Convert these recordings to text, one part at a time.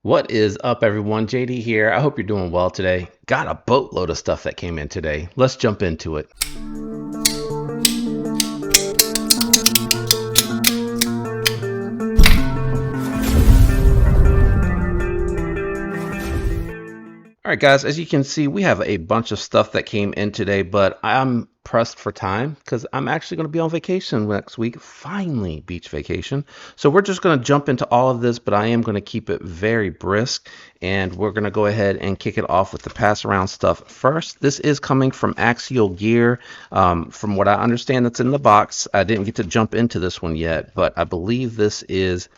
What is up, everyone? JD here. I hope you're doing well today. Got a boatload of stuff that came in today. Let's jump into it. All right, guys, as you can see, we have a bunch of stuff that came in today, but I'm pressed for time because I'm actually going to be on vacation next week. Finally, beach vacation. So we're just going to jump into all of this, but I am going to keep it very brisk, and we're going to go ahead and kick it off with the pass around stuff first. This is coming from Axial Gear. From what I understand, that's in the box. I didn't get to jump into this one yet, but I believe this is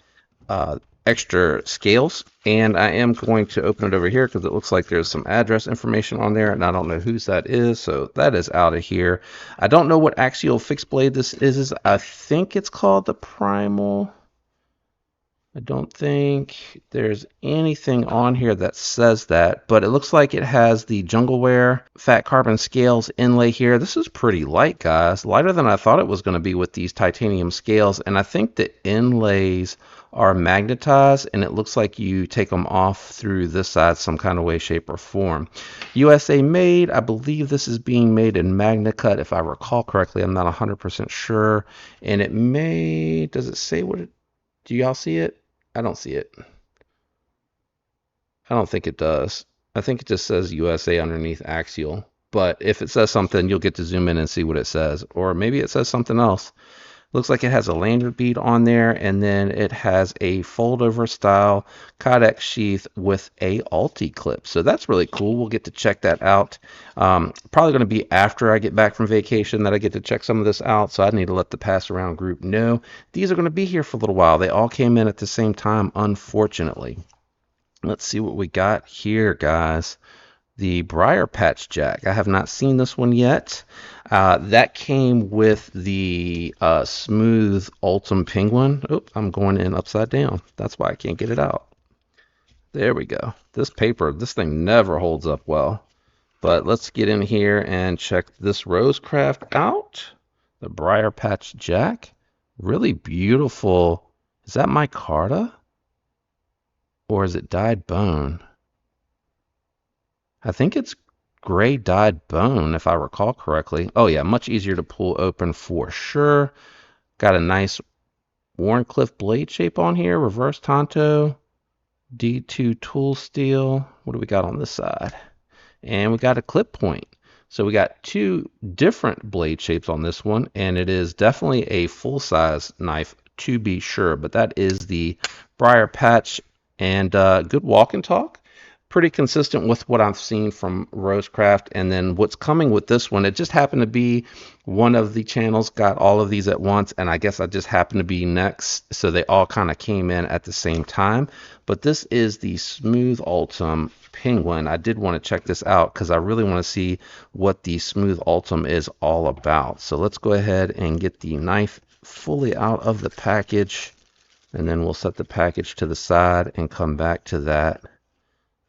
extra scales, and I am going to open it over here because it looks like there's some address information on there, and I don't know whose that is, so that is out of here. I don't know what axial fixed blade this is. I think it's called the Primal. I don't think there's anything on here that says that, but it looks like it has the Jungleware fat carbon scales inlay here. This is pretty light, guys. Lighter than I thought it was going to be with these titanium scales, and I think the inlays are magnetized, and it looks like you take them off through this side some kind of way, shape, or form. USA made. I believe this is being made in Magna Cut, if I recall correctly. I'm not 100% sure, and it may, does it say what it, do y'all see it? I don't see it. I don't think it does. I think it just says USA underneath Axial. But if it says something, you'll get to zoom in and see what it says. Or maybe it says something else. Looks like it has a lanyard bead on there, and then it has a fold-over style Kydex sheath with a Alti clip. So that's really cool. We'll get to check that out. Probably going to be after I get back from vacation that I get to check some of this out, so I need to let the pass-around group know. These are going to be here for a little while. They all came in at the same time, unfortunately. Let's see what we got here, guys. The Brier patch jack. I have not seen this one yet. That came with the smooth Ultim penguin. Oh, I'm going in upside down. That's why I can't get it out. There we go. This paper, this thing never holds up well. But let's get in here and check this Rosecraft out. The Brier patch jack. Really beautiful. Is that micarta? Or is it dyed bone? I think it's gray dyed bone, if I recall correctly. Oh yeah, much easier to pull open for sure. Got a nice Warncliffe blade shape on here, reverse Tonto, D2 tool steel. What do we got on this side? And we got a clip point. So we got two different blade shapes on this one, and it is definitely a full-size knife to be sure, but that is the Brier patch, and good walk and talk. Pretty consistent with what I've seen from Rosecraft, and then what's coming with this one, it just happened to be one of the channels got all of these at once, and I guess I just happened to be next, so they all kind of came in at the same time. But this is the Smooth Ultim Penguin. I did want to check this out because I really want to see what the Smooth Ultim is all about. So let's go ahead and get the knife fully out of the package, and then we'll set the package to the side and come back to that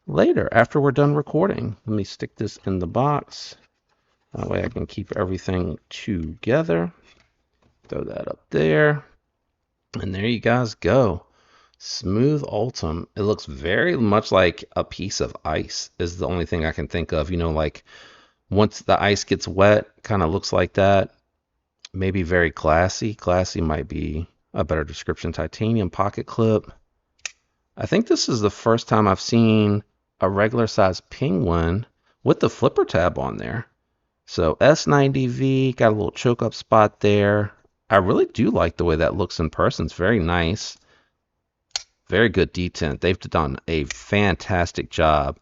later after we're done recording. Let me stick this in the box. That way I can keep everything together. Throw that up there. And there you guys go. Smooth Ultim. It looks very much like a piece of ice is the only thing I can think of. You know, like once the ice gets wet, kind of looks like that. Maybe very glassy. Glassy might be a better description. Titanium pocket clip. I think this is the first time I've seen a regular size penguin with the flipper tab on there. So S90V, got a little choke up spot there. I really do like the way that looks in person. It's very nice. Very good detent. They've done a fantastic job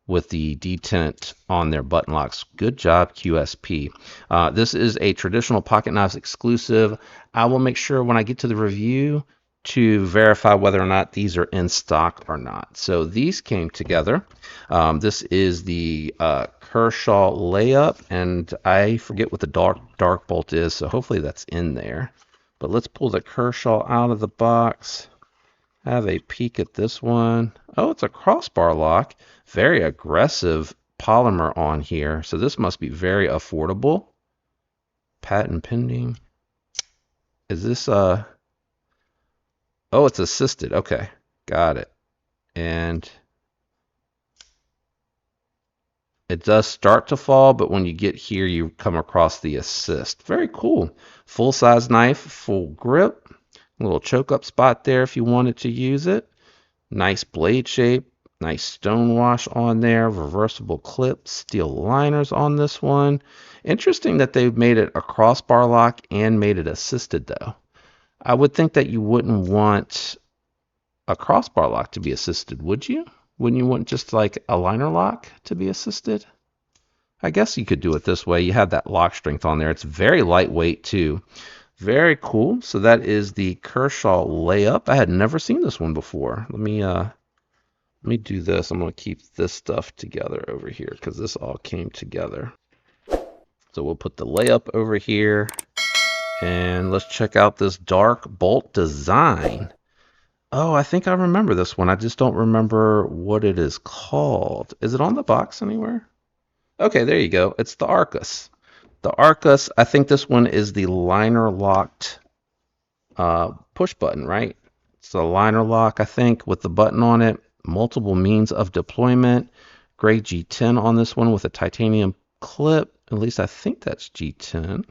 with the detent on their button locks. Good job, QSP. This is a traditional pocket knives exclusive. I will make sure when I get to the review to verify whether or not these are in stock or not. So these came together. This is the Kershaw Layup, and I forget what the dark bolt is, so hopefully that's in there. But let's pull the Kershaw out of the box. Have a peek at this one. Oh, it's a crossbar lock. Very aggressive polymer on here, so this must be very affordable. Patent pending. Is this Oh, it's assisted. Okay, got it. and it does start to fall, but when you get here, you come across the assist. Very cool. Full-size knife, full grip. A little choke up spot there if you wanted to use it. Nice blade shape. Nice stone wash on there. Reversible clip. Steel liners on this one. Interesting that they've made it a crossbar lock and made it assisted though. I would think that you wouldn't want a crossbar lock to be assisted, would you? Wouldn't you want just like a liner lock to be assisted? I guess you could do it this way. You have that lock strength on there. It's very lightweight too. Very cool. So that is the Kershaw Layup. I had never seen this one before. Let me do this. I'm going to keep this stuff together over here because this all came together. So we'll put the layup over here. And let's check out this dark bolt design. Oh, I think I remember this one. I just don't remember what it is called. Is it on the box anywhere? Okay, there you go. It's the Arcus. The Arcus, I think this one is the liner locked push button, right? It's a liner lock, I think, with the button on it. Multiple means of deployment. Gray G10 on this one with a titanium clip. At least I think that's G10.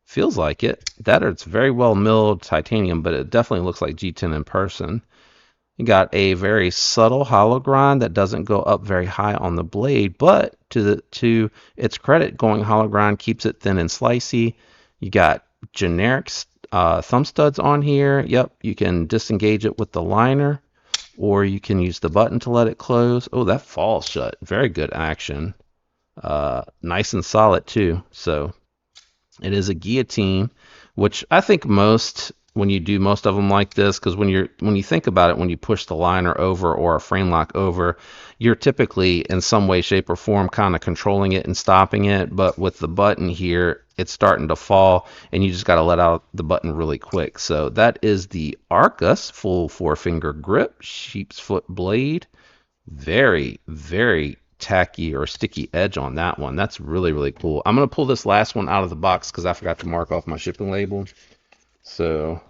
Feels like it. That or it's very well milled titanium, but it definitely looks like G10 in person. You got a very subtle hollow grind that doesn't go up very high on the blade, but to its credit, going hollow grind keeps it thin and slicey. You got generic thumb studs on here. Yep, you can disengage it with the liner, or you can use the button to let it close. Oh, that falls shut. Very good action. Nice and solid too. So it is a guillotine, which I think when you do most of them like this, because when you think about it, when you push the liner over or a frame lock over, you're typically in some way, shape, or form kind of controlling it and stopping it. But with the button here, it's starting to fall, and you just got to let out the button really quick. So that is the Arcus full 4-finger grip, sheep's foot blade. Very, very tacky or sticky edge on that one. That's really, really cool. I'm going to pull this last one out of the box because I forgot to mark off my shipping label. So,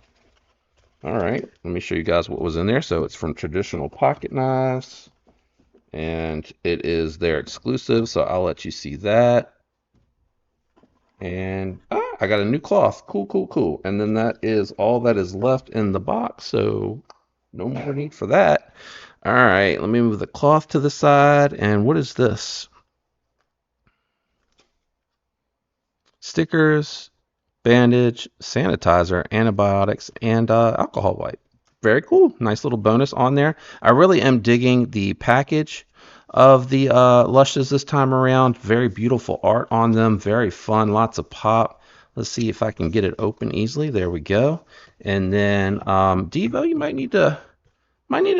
all right, let me show you guys what was in there. So it's from Traditional Pocket Knives, and it is their exclusive, so I'll let you see that. And I got a new cloth. Cool, cool, cool. And then that is all that is left in the box, so no more need for that. All right, let me move the cloth to the side. And what is this? Stickers, bandage, sanitizer, antibiotics, and alcohol wipe. Very cool. Nice little bonus on there. I really am digging the package of the Lushes this time around. Very beautiful art on them. Very fun. Lots of pop. Let's see if I can get it open easily. There we go. And then Divo, you might need to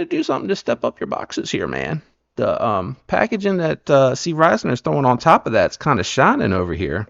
do something to step up your boxes here, man. The packaging that C. Reisner is throwing on top of that's kind of shining over here.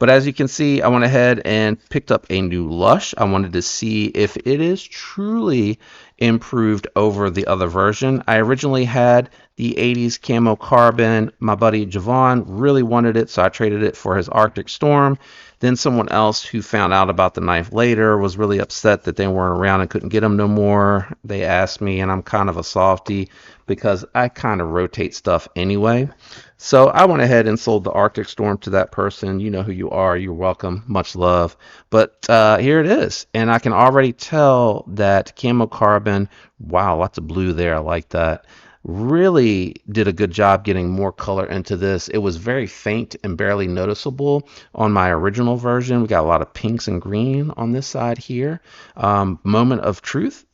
But as you can see, I went ahead and picked up a new Lush. I wanted to see if it is truly improved over the other version. I originally had the 80s Camo Carbon. My buddy Javon really wanted it, so I traded it for his Arctic Storm. Then someone else who found out about the knife later was really upset that they weren't around and couldn't get them no more. They asked me, and I'm kind of a softie because I kind of rotate stuff anyway. So I went ahead and sold the Arctic Storm to that person. You know who you are. You're welcome. Much love. But here it is. And I can already tell that Camo Carbon, wow, lots of blue there. I like that. Really did a good job getting more color into this. It was very faint and barely noticeable on my original version. We got a lot of pinks and green on this side here. Moment of truth.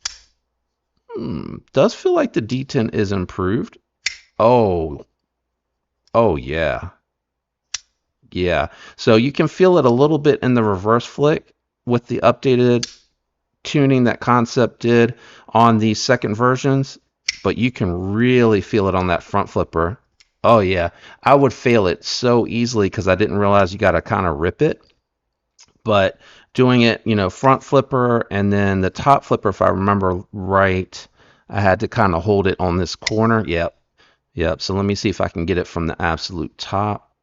Does feel like the D10 is improved. Oh yeah. Yeah. So you can feel it a little bit in the reverse flick with the updated tuning that Concept did on the second versions, but you can really feel it on that front flipper. Oh yeah. I would fail it so easily because I didn't realize you got to kind of rip it. But doing it, front flipper and then the top flipper, if I remember right, I had to kind of hold it on this corner. Yep. So let me see if I can get it from the absolute top.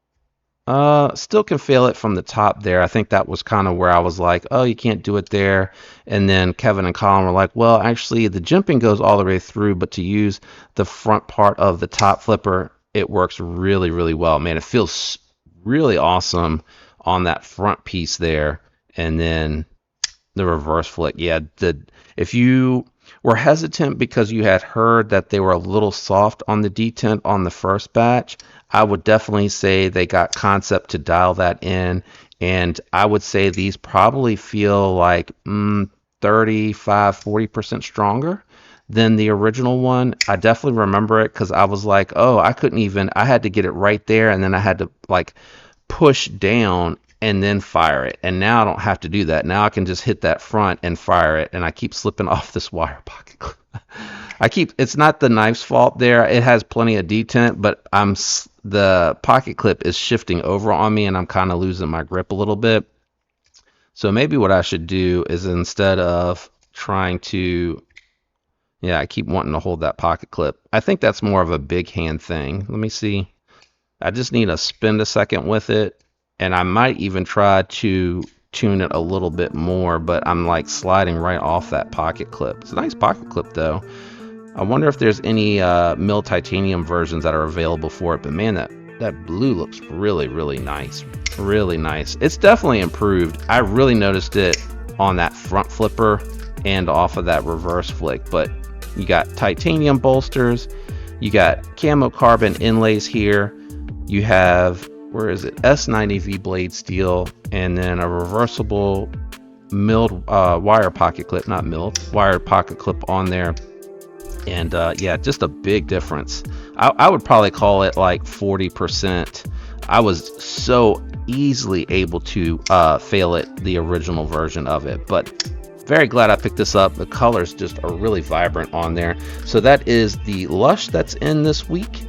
Still can feel it from the top there. I think that was kind of where I was like, oh, you can't do it there. And then Kevin and Colin were like, well, actually, the jimping goes all the way through, but to use the front part of the top flipper, it works really, really well. Man, it feels really awesome on that front piece there. And then the reverse flick. Yeah, if you were hesitant because you had heard that they were a little soft on the detent on the first batch, I would definitely say they got concept to dial that in. And I would say these probably feel like 35-40% stronger than the original one. I definitely remember it because I was like, oh, I had to get it right there, and then I had to like push down and then fire it. And now I don't have to do that. Now I can just hit that front and fire it. And I keep slipping off this wire pocket clip. It's not the knife's fault there. It has plenty of detent, but the pocket clip is shifting over on me and I'm kind of losing my grip a little bit. So maybe what I should do is, instead of trying to, yeah, I keep wanting to hold that pocket clip. I think that's more of a big hand thing. Let me see. I just need to spend a second with it. And I might even try to tune it a little bit more, but I'm like sliding right off that pocket clip. It's a nice pocket clip though. I wonder if there's any mill titanium versions that are available for it. But man, that blue looks really, really nice. Really nice. It's definitely improved. I really noticed it on that front flipper and off of that reverse flick. But you got titanium bolsters. You got camo carbon inlays here. You have, where is it, S90V blade steel, and then a reversible milled wire pocket clip, not milled, wire pocket clip on there. And yeah, just a big difference. I would probably call it like 40%. I was so easily able to fail it, the original version of it, but very glad I picked this up. The colors just are really vibrant on there. So that is the Lush that's in this week.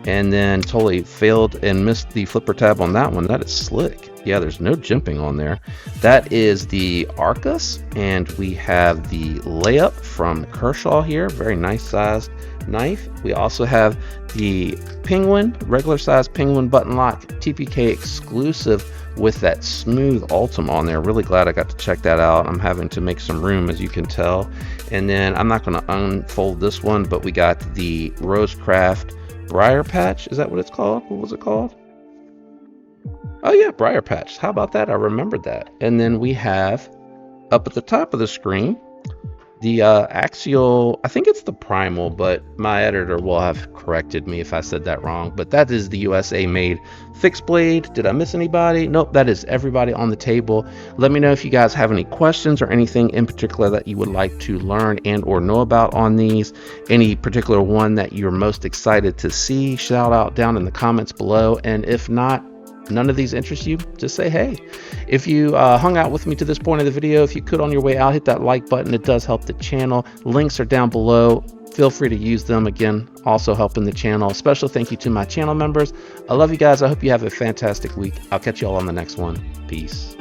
And then totally failed and missed the flipper tab on that one. That is slick. Yeah, there's no jimping on there. That is the Arcus, and we have the Layup from Kershaw here. Very nice sized knife. We also have the Penguin, regular size Penguin button lock, TPK exclusive with that smooth Altum on there. Really glad I got to check that out. I'm having to make some room, as you can tell. And then I'm not going to unfold this one, but we got the Rosecraft Brier patch. Is that what it's called? What was it called? Oh yeah, Brier patch. How about that? I remembered that. And then we have up at the top of the screen the Axial, I think it's the Primal, but my editor will have corrected me if I said that wrong. But that is the USA made fixed blade. Did I miss anybody? Nope, that is everybody on the table. Let me know if you guys have any questions or anything in particular that you would like to learn and or know about on these. Any particular one that you're most excited to see, shout out down in the comments below. And if not, none of these interest you, just say hey. If you hung out with me to this point of the video, if you could on your way out, hit that like button. It does help the channel. Links are down below. Feel free to use them. Again, also helping the channel. Special thank you to my channel members. I love you guys. I hope you have a fantastic week. I'll catch you all on the next one. Peace.